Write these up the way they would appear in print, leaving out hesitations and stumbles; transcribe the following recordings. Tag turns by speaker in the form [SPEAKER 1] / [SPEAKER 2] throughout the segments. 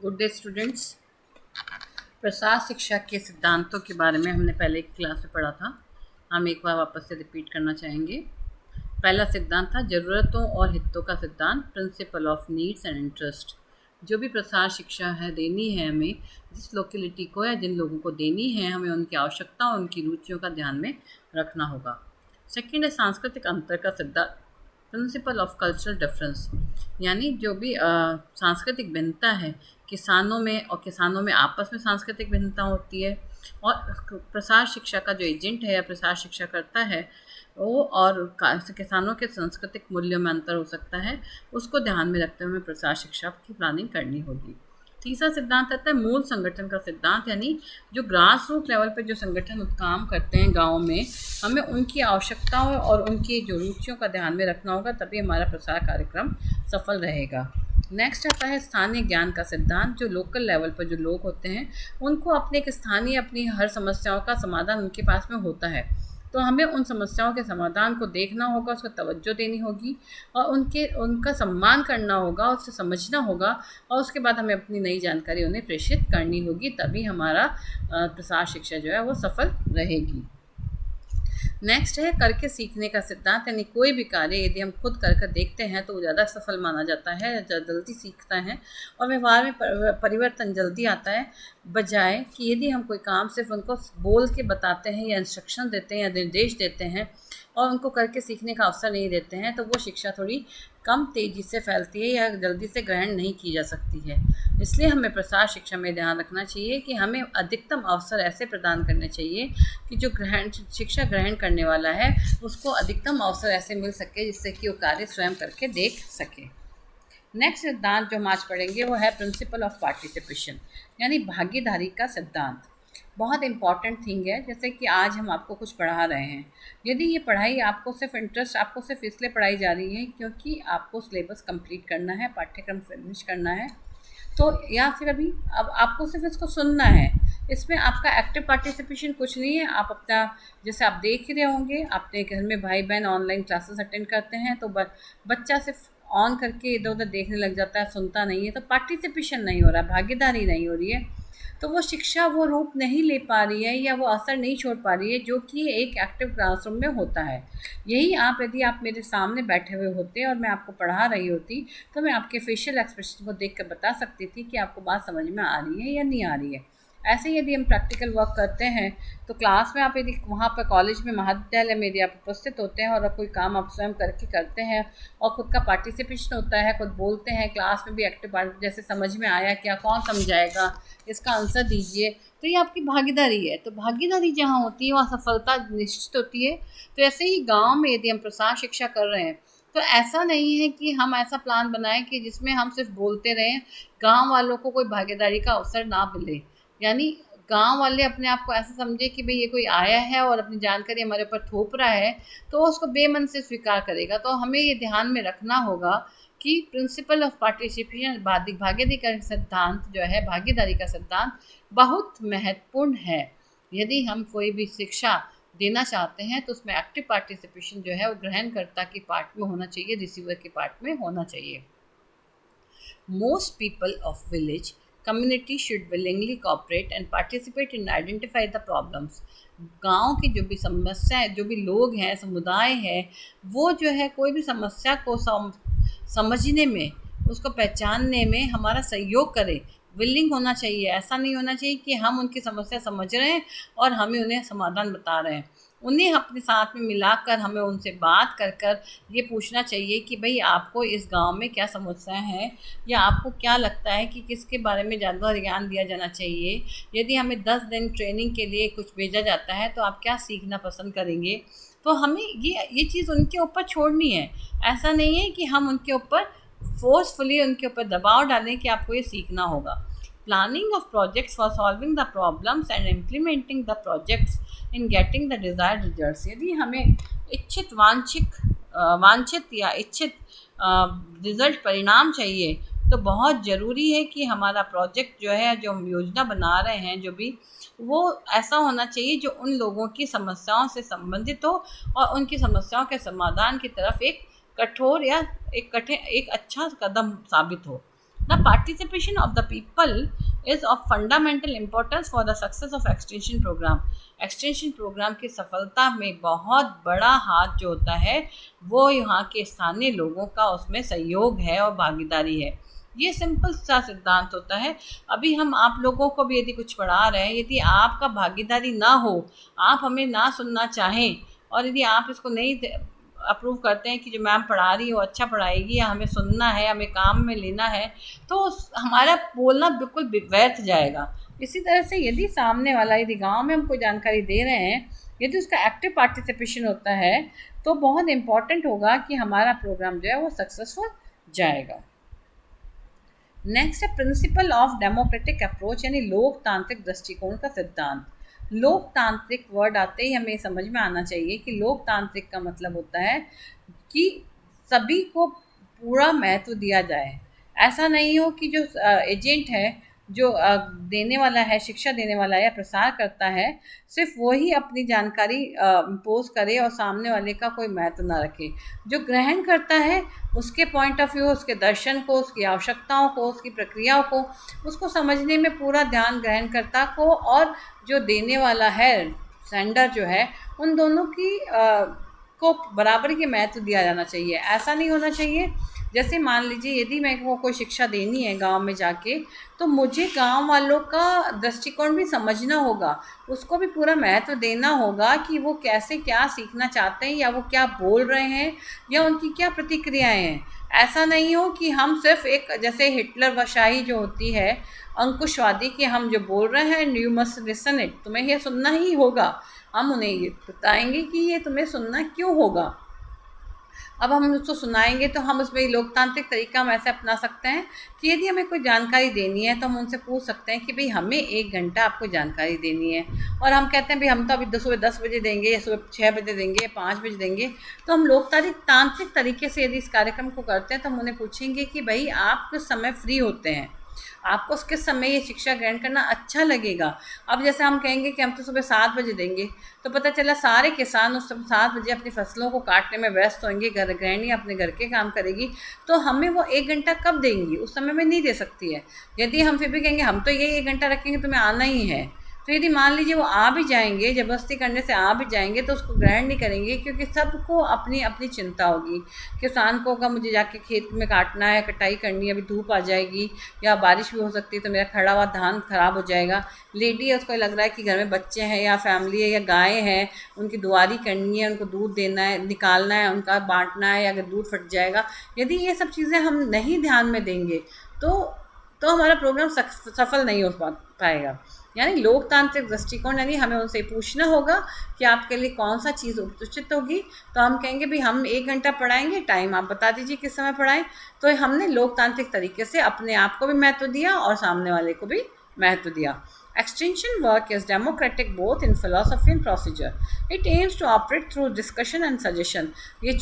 [SPEAKER 1] Good day students. प्रसार शिक्षा के सिद्धांतों के बारे में हमने पहले एक क्लास में पढ़ा था। हम एक बार वापस से रिपीट करना चाहेंगे। पहला सिद्धांत था ज़रूरतों और हितों का सिद्धांत, principle of needs and interest. जो भी प्रसार शिक्षा है देनी है हमें, जिस लोकेलिटी को या जिन लोगों को देनी है, हमें उनकी आवश्यकता और उनकी रुचियों का ध्यान में रखना होगा। सेकेंड है सांस्कृतिक अंतर का सिद्धांत, प्रिंसिपल ऑफ कल्चरल डिफरेंस। यानी जो भी सांस्कृतिक भिन्नता है किसानों में आपस में सांस्कृतिक भिन्नता होती है, और प्रसार शिक्षा का जो एजेंट है या प्रसार शिक्षा करता है वो और किसानों के सांस्कृतिक मूल्यों में अंतर हो सकता है, उसको ध्यान में रखते हुए प्रसार शिक्षा की प्लानिंग करनी होगी। तीसरा सिद्धांत आता है मूल संगठन का सिद्धांत, यानी जो ग्रास रूट लेवल पर जो संगठन काम करते हैं गाँव में, हमें उनकी आवश्यकताओं और उनकी जो रुचियों का ध्यान में रखना होगा, तभी हमारा प्रसार कार्यक्रम सफल रहेगा। नेक्स्ट आता है स्थानीय ज्ञान का सिद्धांत। जो लोकल लेवल पर जो लोग होते हैं उनको अपनी हर समस्याओं का समाधान उनके पास में होता है, तो हमें उन समस्याओं के समाधान को देखना होगा, उसको तवज्जो देनी होगी और उनका सम्मान करना होगा, उससे समझना होगा, और उसके बाद हमें अपनी नई जानकारी उन्हें प्रेषित करनी होगी, तभी हमारा प्रसार शिक्षा जो है वो सफल रहेगी। नेक्स्ट है करके सीखने का सिद्धांत, यानी कोई भी कार्य यदि हम खुद कर देखते हैं तो वो ज़्यादा सफल माना जाता है, जल्दी सीखता है और व्यवहार में परिवर्तन जल्दी आता है, बजाय कि यदि हम कोई काम सिर्फ उनको बोल के बताते हैं या इंस्ट्रक्शन देते हैं या निर्देश देते हैं और उनको करके सीखने का अवसर नहीं देते हैं, तो वो शिक्षा थोड़ी कम तेज़ी से फैलती है या जल्दी से ग्रहण नहीं की जा सकती है। इसलिए हमें प्रसार शिक्षा में ध्यान रखना चाहिए कि हमें अधिकतम अवसर ऐसे प्रदान करने चाहिए कि जो शिक्षा ग्रहण करने वाला है उसको अधिकतम अवसर ऐसे मिल सके जिससे कि वो कार्य स्वयं करके देख सके। नेक्स्ट सिद्धांत जो हम आज पढ़ेंगे वो है प्रिंसिपल ऑफ पार्टिसिपेशन, यानी भागीदारी का सिद्धांत। बहुत इंपॉर्टेंट थिंग है, जैसे कि आज हम आपको कुछ पढ़ा रहे हैं, यदि ये पढ़ाई आपको सिर्फ इसलिए पढ़ाई जा रही है क्योंकि आपको सिलेबस कंप्लीट करना है, पाठ्यक्रम फिनिश करना है, तो या फिर अब आपको सिर्फ इसको सुनना है, इसमें आपका एक्टिव पार्टिसिपेशन कुछ नहीं है। आप अपना जैसे आप देख रहे होंगे अपने घर में भाई बहन ऑनलाइन क्लासेस अटेंड करते हैं, तो बच्चा सिर्फ ऑन करके इधर उधर देखने लग जाता है, सुनता नहीं है, तो पार्टिसिपेशन नहीं हो रहा, भागीदारी नहीं हो रही है, तो वो शिक्षा वो रूप नहीं ले पा रही है या वो असर नहीं छोड़ पा रही है जो कि एक एक्टिव क्लासरूम में होता है। यही यदि आप मेरे सामने बैठे हुए होते और मैं आपको पढ़ा रही होती, तो मैं आपके फेशियल एक्सप्रेशन को देख कर बता सकती थी कि आपको बात समझ में आ रही है या नहीं आ रही है। ऐसे ही यदि हम प्रैक्टिकल वर्क करते हैं तो क्लास में आप यदि वहाँ पर कॉलेज में महाविद्यालय में यदि आप उपस्थित होते हैं और कोई काम आप स्वयं करके करते हैं और खुद का पार्टिसिपेशन होता है, खुद बोलते हैं, क्लास में भी एक्टिव जैसे समझ में आया क्या, कौन समझाएगा, इसका आंसर दीजिए, तो ये आपकी भागीदारी है। तो भागीदारी जहाँ होती है वहाँ सफलता निश्चित होती है। तो ऐसे ही गाँव में यदि हम प्रसार शिक्षा कर रहे हैं तो ऐसा नहीं है कि हम ऐसा प्लान बनाएं कि जिसमें हम सिर्फ बोलते रहें, गाँव वालों को कोई भागीदारी का अवसर ना मिले, यानी गांव वाले अपने आप को ऐसा समझे कि भाई ये कोई आया है और अपनी जानकारी हमारे ऊपर थोप रहा है, तो उसको बेमन से स्वीकार करेगा। तो हमें ये ध्यान में रखना होगा कि प्रिंसिपल ऑफ पार्टिसिपेशन, भागीदारी का सिद्धांत जो है, भागीदारी का सिद्धांत बहुत महत्वपूर्ण है। यदि हम कोई भी शिक्षा देना चाहते हैं तो उसमें एक्टिव पार्टिसिपेशन जो है वो ग्रहणकर्ता की पार्ट में होना चाहिए, रिसीवर की पार्ट में होना चाहिए। Most people of village community should willingly cooperate and participate in identify the problems। गांव की जो भी समस्या है, जो भी लोग हैं, समुदाय है, वो जो है कोई भी समस्या को समझने में, उसको पहचानने में हमारा सहयोग करे, विलिंग होना चाहिए। ऐसा नहीं होना चाहिए कि हम उनकी समस्या समझ रहे हैं और हमें उन्हें समाधान बता रहे हैं, उन्हें अपने साथ में मिलाकर हमें उनसे बात कर ये पूछना चाहिए कि भाई आपको इस गांव में क्या समस्या है, या आपको क्या लगता है कि किसके बारे में ज़्यादा ज्ञान दिया जाना चाहिए। यदि हमें 10 दिन ट्रेनिंग के लिए कुछ भेजा जाता है तो आप क्या सीखना पसंद करेंगे, तो हमें ये चीज़ उनके ऊपर छोड़नी है। ऐसा नहीं है कि हम उनके ऊपर फोर्सफुली उनके ऊपर दबाव डालें कि आपको ये सीखना होगा। Planning of projects for solving the problems and implementing the projects in getting the desired results। यदि हमें वांछित या इच्छित रिजल्ट परिणाम चाहिए तो बहुत ज़रूरी है कि हमारा प्रोजेक्ट जो है, जो हम योजना बना रहे हैं, जो भी, वो ऐसा होना चाहिए जो उन लोगों की समस्याओं से संबंधित हो और उनकी समस्याओं के समाधान की तरफ एक कठोर या एक अच्छा कदम साबित हो। The participation of the people is of fundamental importance for the success of extension programme. Extension programme की सफलता में बहुत बड़ा हाथ जो होता है वो यहाँ के स्थानीय लोगों का उसमें सहयोग है और भागीदारी है। ये सिंपल सा सिद्धांत होता है। अभी हम आप लोगों को भी यदि कुछ पढ़ा रहे हैं, यदि आपका भागीदारी ना हो, आप हमें ना सुनना चाहें और यदि आप इसको नहीं अप्रूव करते हैं कि जो मैम पढ़ा रही हो अच्छा पढ़ाएगी या हमें सुनना है, हमें काम में लेना है, तो हमारा बोलना बिल्कुल व्यर्थ जाएगा। इसी तरह से यदि सामने वाला यदि गांव में हम कोई जानकारी दे रहे हैं, यदि उसका एक्टिव पार्टिसिपेशन होता है तो बहुत इम्पॉर्टेंट होगा कि हमारा प्रोग्राम जो है वो सक्सेसफुल जाएगा। नेक्स्ट है प्रिंसिपल ऑफ डेमोक्रेटिक अप्रोच, यानी लोकतांत्रिक दृष्टिकोण का सिद्धांत। लोकतांत्रिक वर्ड आते ही हमें समझ में आना चाहिए कि लोकतांत्रिक का मतलब होता है कि सभी को पूरा महत्व दिया जाए। ऐसा नहीं हो कि जो एजेंट है, जो देने वाला है, शिक्षा देने वाला है या प्रसार करता है, सिर्फ वही अपनी जानकारी इम्पोज करे और सामने वाले का कोई महत्व ना रखे। जो ग्रहण करता है उसके पॉइंट ऑफ व्यू, उसके दर्शन को, उसकी आवश्यकताओं को, उसकी प्रक्रियाओं को, उसको समझने में पूरा ध्यान ग्रहणकर्ता को और जो देने वाला है सेंडर जो है, उन दोनों की को बराबर के महत्व दिया जाना चाहिए। ऐसा नहीं होना चाहिए जैसे मान लीजिए यदि मेरे को कोई शिक्षा देनी है गांव में जाके, तो मुझे गांव वालों का दृष्टिकोण भी समझना होगा, उसको भी पूरा महत्व देना होगा कि वो कैसे क्या सीखना चाहते हैं या वो क्या बोल रहे हैं या उनकी क्या प्रतिक्रियाएं हैं। ऐसा नहीं हो कि हम सिर्फ एक जैसे हिटलर वशाही जो होती है अंकुशवादी, कि हम जो बोल रहे हैं यू मस्ट लिसन इट, तुम्हें ये सुनना ही होगा, हम उन्हें ये बताएंगे कि ये तुम्हें सुनना क्यों होगा। अब हम उसको सुनाएंगे तो हम उसमें लोकतांत्रिक तरीका हम ऐसे अपना सकते हैं कि यदि हमें कोई जानकारी देनी है तो हम उनसे पूछ सकते हैं कि भाई हमें 1 घंटा आपको जानकारी देनी है, और हम कहते हैं भाई हम तो अभी सुबह 10 बजे देंगे या सुबह 6 बजे देंगे या 5 बजे देंगे। तो हम लोकतांत्रिक तरीके से यदि इस कार्यक्रम को करते हैं तो हम उन्हें पूछेंगे कि भाई आप किस समय फ्री होते हैं, आपको किस समय ये शिक्षा ग्रहण करना अच्छा लगेगा। अब जैसे हम कहेंगे कि हम तो सुबह 7 बजे देंगे, तो पता चला सारे किसान उस 7 बजे अपनी फसलों को काटने में व्यस्त होंगे, गृहिणी अपने घर के काम करेगी, तो हमें वो 1 घंटा कब देंगी, उस समय में नहीं दे सकती है। यदि हम फिर भी कहेंगे हम तो ये 1 घंटा रखेंगे, तुम्हें आना ही है, तो यदि मान लीजिए वो आ भी जाएंगे, जबरदस्ती करने से आ भी जाएंगे, तो उसको ग्रहण नहीं करेंगे, क्योंकि सबको अपनी अपनी चिंता होगी। किसान को होगा मुझे जाके खेत में काटना है, कटाई करनी है, अभी धूप आ जाएगी या बारिश भी हो सकती है तो मेरा खड़ा हुआ धान खराब हो जाएगा। लेडी है, उसको लग रहा है कि घर में बच्चे हैं या फैमिली है या गाय हैं, उनकी दुआरी करनी है, उनको दूध देना है, निकालना है, उनका बांटना है, अगर दूध फट जाएगा। यदि ये सब चीज़ें हम नहीं ध्यान में देंगे तो हमारा प्रोग्राम सफल नहीं हो पाएगा। यानी लोकतांत्रिक दृष्टिकोण, यानी हमें उनसे पूछना होगा कि आपके लिए कौन सा चीज़ उचित होगी, तो हम कहेंगे भाई हम 1 घंटा पढ़ाएंगे, टाइम आप बता दीजिए किस समय पढ़ाएं। तो हमने लोकतांत्रिक तरीके से अपने आप को भी महत्व दिया और सामने वाले को भी महत्व दिया। Extension work is democratic both in philosophy and procedure. It aims to operate through discussion and suggestion. ये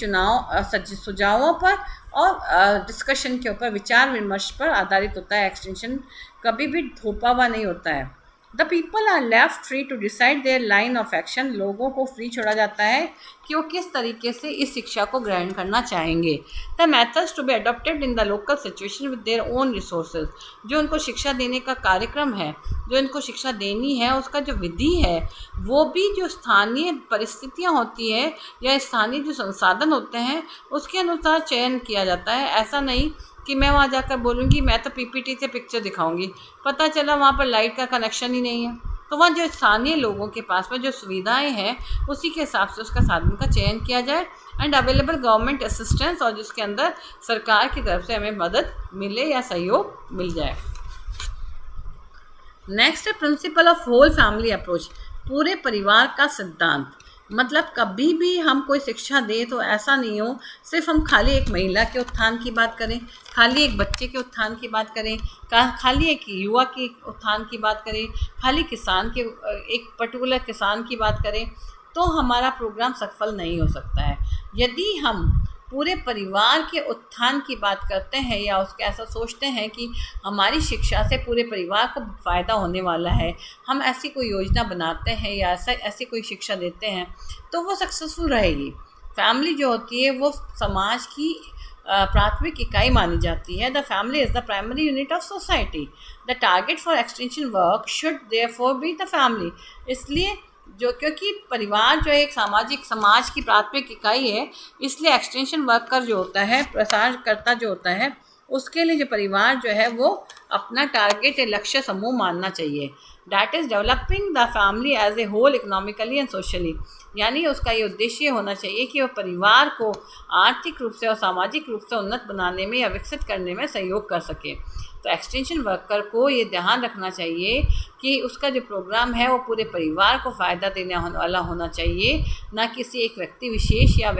[SPEAKER 1] सुझावों पर और डिस्कशन के ऊपर, विचार विमर्श पर आधारित होता है। एक्सटेंशन कभी भी थोपा हुआ नहीं होता है। The people are left free to decide their line of action. लोगों को फ्री छोड़ा जाता है कि वो किस तरीके से इस शिक्षा को ग्रहण करना चाहेंगे। The methods to be adopted in the local situation with their own resources. जो उनको शिक्षा देने का कार्यक्रम है, जो इनको शिक्षा देनी है, उसका जो विधि है, वो भी जो स्थानीय परिस्थितियाँ होती है या स्थानीय जो संसाधन होते हैं उसके अनुसार चयन किया जाता है। ऐसा नहीं कि मैं वहाँ जाकर बोलूँगी मैं तो पीपीटी से पिक्चर दिखाऊंगी, पता चला वहाँ पर लाइट का कनेक्शन ही नहीं है। तो वहाँ जो स्थानीय लोगों के पास में जो सुविधाएं हैं उसी के हिसाब से उसका साधन का चयन किया जाए। एंड अवेलेबल गवर्नमेंट असिस्टेंस, और जिसके अंदर सरकार की तरफ से हमें मदद मिले या सहयोग मिल जाए। नेक्स्ट है principle of whole family approach, पूरे परिवार का सिद्धांत। मतलब कभी भी हम कोई शिक्षा दें तो ऐसा नहीं हो सिर्फ हम खाली एक महिला के उत्थान की बात करें, खाली एक बच्चे के उत्थान की बात करें, खाली एक युवा के उत्थान की बात करें, खाली किसान के एक पर्टिकुलर किसान की बात करें, तो हमारा प्रोग्राम सफल नहीं हो सकता है। यदि हम पूरे परिवार के उत्थान की बात करते हैं या उसके ऐसा सोचते हैं कि हमारी शिक्षा से पूरे परिवार को फ़ायदा होने वाला है, हम ऐसी कोई योजना बनाते हैं या ऐसी कोई शिक्षा देते हैं, तो वो सक्सेसफुल रहेगी। फैमिली जो होती है वो समाज की प्राथमिक इकाई मानी जाती है। The family is the primary unit of society. The target for extension work should therefore be the family. इसलिए क्योंकि परिवार जो है एक समाज की प्राथमिक इकाई है, इसलिए एक्सटेंशन वर्कर जो होता है, प्रसारकर्ता जो होता है, उसके लिए जो परिवार जो है वो अपना टारगेट या लक्ष्य समूह मानना चाहिए। That is developing the family as a whole economically and socially. यानी उसका ये उद्देश्य होना चाहिए कि वह परिवार को आर्थिक रूप से और सामाजिक रूप से उन्नत बनाने में या विकसित करने में सहयोग कर सके। तो एक्सटेंशन वर्कर को ये ध्यान रखना चाहिए कि उसका जो प्रोग्राम है वो पूरे परिवार को फ़ायदा देने वाला होना चाहिए, ना किसी एक व्यक्ति विशेष या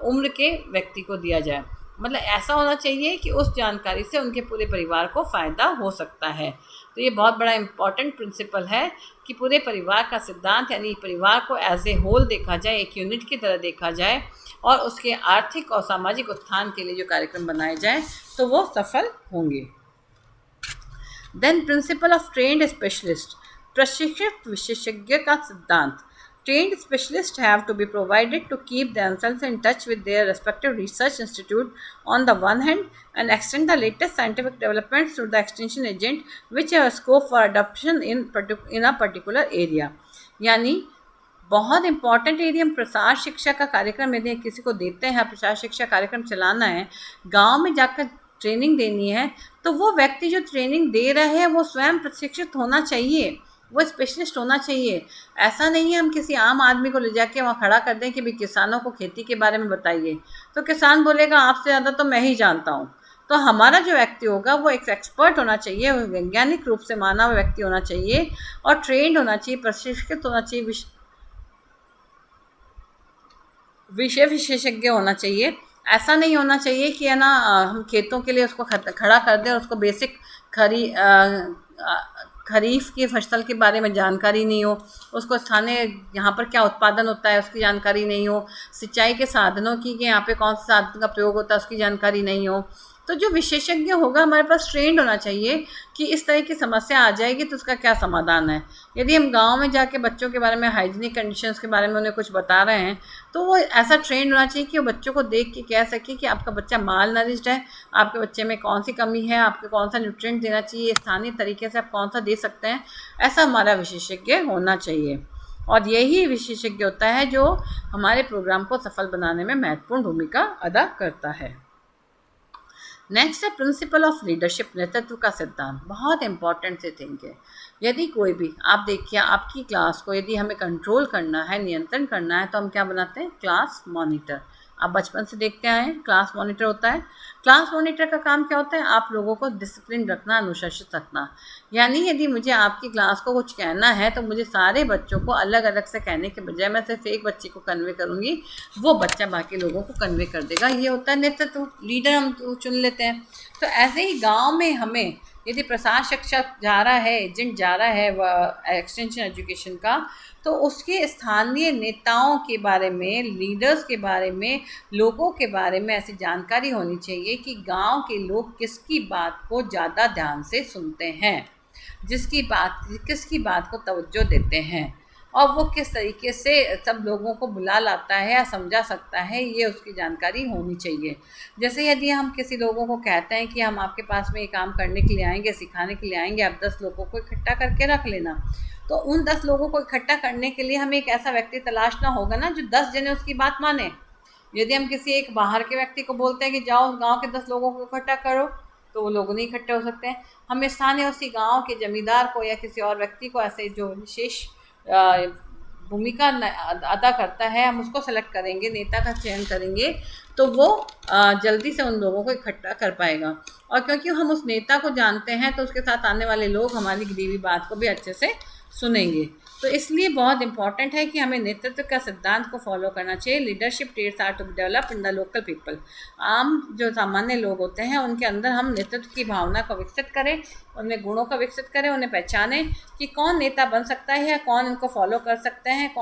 [SPEAKER 1] उम्र के व्यक्ति को दिया जाए। मतलब ऐसा होना चाहिए कि उस जानकारी से उनके पूरे परिवार को फ़ायदा हो सकता है। तो ये बहुत बड़ा इम्पॉर्टेंट प्रिंसिपल है कि पूरे परिवार का सिद्धांत, यानी परिवार को एज ए होल देखा जाए, एक यूनिट की तरह देखा जाए और उसके आर्थिक और सामाजिक उत्थान के लिए जो कार्यक्रम बनाए जाए तो वो सफल होंगे। Then principle of trained specialist, प्रशिक्षित विशेषज्ञ का सिद्धांत। Trained specialists have to be provided to keep themselves in touch with their respective research institute on the one hand and extend the latest scientific developments to the extension agent which have a scope for adoption in a particular area। यानी बहुत important area हम प्रसार शिक्षा का कार्यक्रम यदि किसी को देते हैं, प्रसार शिक्षा कार्यक्रम चलाना है, गांव में जाकर ट्रेनिंग देनी है, तो वो व्यक्ति जो ट्रेनिंग दे रहा है वो स्वयं प्रशिक्षित होना चाहिए, वो स्पेशलिस्ट होना चाहिए। ऐसा नहीं है हम किसी आम आदमी को ले जाके वहाँ खड़ा कर दें कि भाई किसानों को खेती के बारे में बताइए, तो किसान बोलेगा आपसे ज़्यादा तो मैं ही जानता हूँ। तो हमारा जो व्यक्ति होगा वो एक एक्सपर्ट होना चाहिए, वो वैज्ञानिक रूप से माना हुआ व्यक्ति होना चाहिए और ट्रेंड होना चाहिए, प्रशिक्षित होना चाहिए, विषय विशेषज्ञ होना चाहिए। ऐसा नहीं होना चाहिए कि है ना हम खेतों के लिए उसको खड़ा कर दें और उसको बेसिक खरीफ की फसल के बारे में जानकारी नहीं हो, उसको स्थानीय यहाँ पर क्या उत्पादन होता है उसकी जानकारी नहीं हो, सिंचाई के साधनों की कि यहाँ पे कौन से साधन का प्रयोग होता है उसकी जानकारी नहीं हो। तो जो विशेषज्ञ होगा हमारे पास ट्रेंड होना चाहिए कि इस तरह की समस्या आ जाएगी तो उसका क्या समाधान है। यदि हम गांव में जाके बच्चों के बारे में, हाइजीनिक कंडीशंस के बारे में उन्हें कुछ बता रहे हैं, तो वो ऐसा ट्रेंड होना चाहिए कि वो बच्चों को देख के कह सके कि आपका बच्चा माल नरिश्ड है, आपके बच्चे में कौन सी कमी है, आपको कौन सा न्यूट्रिएंट देना चाहिए, स्थानीय तरीके से आप कौन सा दे सकते हैं। ऐसा हमारा विशेषज्ञ होना चाहिए और यही विशेषज्ञ होता है जो हमारे प्रोग्राम को सफल बनाने में महत्वपूर्ण भूमिका अदा करता है। नेक्स्ट है प्रिंसिपल ऑफ लीडरशिप, नेतृत्व का सिद्धांत। बहुत इंपॉर्टेंट से थिंग है। यदि कोई भी, आप देखिए आपकी क्लास को यदि हमें कंट्रोल करना है, नियंत्रण करना है, तो हम क्या बनाते हैं, क्लास मॉनिटर। आप बचपन से देखते आए हैं क्लास मॉनिटर होता है। क्लास मॉनिटर का काम क्या होता है, आप लोगों को डिसिप्लिन रखना, अनुशासित रखना। यानी यदि मुझे आपकी क्लास को कुछ कहना है तो मुझे सारे बच्चों को अलग अलग से कहने के बजाय मैं सिर्फ एक बच्चे को कन्वे करूँगी, वो बच्चा बाकी लोगों को कन्वे कर देगा। ये होता है नेतृत्व, लीडर हम चुन लेते हैं। तो ऐसे ही गाँव में हमें यदि प्रसार शिक्षक जा रहा है, एजेंट जा रहा है वह एक्सटेंशन एजुकेशन का, तो उसके स्थानीय नेताओं के बारे में, लीडर्स के बारे में, लोगों के बारे में ऐसी जानकारी होनी चाहिए कि गांव के लोग किसकी बात को ज़्यादा ध्यान से सुनते हैं, किसकी बात को तवज्जो देते हैं और वो किस तरीके से सब लोगों को बुला लाता है या समझा सकता है, ये उसकी जानकारी होनी चाहिए। जैसे यदि हम किसी लोगों को कहते हैं कि हम आपके पास में ये काम करने के लिए आएंगे, सिखाने के लिए आएंगे, आप 10 लोगों को इकट्ठा करके रख लेना, तो उन 10 लोगों को इकट्ठा करने के लिए हमें एक ऐसा व्यक्ति तलाशना होगा ना जो 10 जने उसकी बात माने। यदि हम किसी एक बाहर के व्यक्ति को बोलते हैं कि जाओ गाँव के 10 लोगों को इकट्ठा करो, तो वो लोग नहीं इकट्ठे हो सकते हैं। हमें स्थानीय उसी गाँव के जमींदार को या किसी और व्यक्ति को, ऐसे जो विशेष भूमिका अदा करता है, हम उसको सेलेक्ट करेंगे, नेता का चयन करेंगे, तो वो जल्दी से उन लोगों को इकट्ठा कर पाएगा। और क्योंकि हम उस नेता को जानते हैं तो उसके साथ आने वाले लोग हमारी दी हुई बात को भी अच्छे से सुनेंगे। तो इसलिए बहुत इंपॉर्टेंट है कि हमें नेतृत्व का सिद्धांत को फॉलो करना चाहिए। Leadership traits are to be develop in the local people. आम जो सामान्य लोग होते हैं उनके अंदर हम नेतृत्व की भावना को विकसित करें, उनमें गुणों को विकसित करें, उन्हें पहचानें कि कौन नेता बन सकता है या कौन इनको फॉलो कर सकते हैं,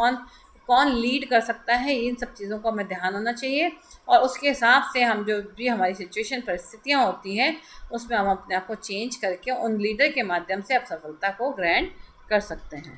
[SPEAKER 1] कौन लीड कर सकता है। इन सब चीज़ों को हमें ध्यान होना चाहिए और उसके हिसाब से हम जो भी हमारी सिचुएशन, परिस्थितियाँ होती हैं, उसमें हम अपने आप को चेंज करके उन लीडर के माध्यम से आप सफलता को ग्रैंड कर सकते हैं।